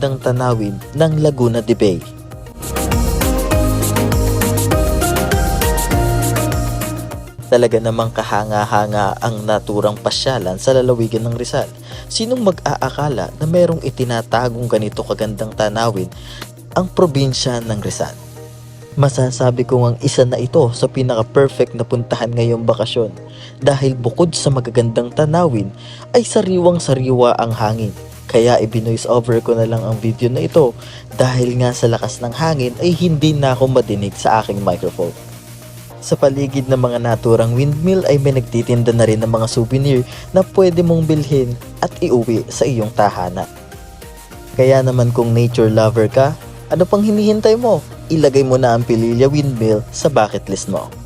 ng tanawin ng Laguna de Bay. Talaga namang kahanga-hanga ang naturang pasyalan sa lalawigan ng Rizal. Sinong mag-aakala na merong itinatagong ganito kagandang tanawin ang probinsya ng Rizal? Masasabi ko ang isa na ito sa pinaka-perfect na puntahan ngayong bakasyon dahil bukod sa magagandang tanawin ay sariwang-sariwa ang hangin. Kaya i-voice over ko na lang ang video na ito dahil nga sa lakas ng hangin ay hindi na ako madinig sa aking microphone. Sa paligid ng mga naturang windmill ay may nagtitinda na rin ng mga souvenir na pwede mong bilhin at iuwi sa iyong tahanan. Kaya naman kung nature lover ka, ano pang hinihintay mo? Ilagay mo na ang Pililla Windmill sa bucket list mo.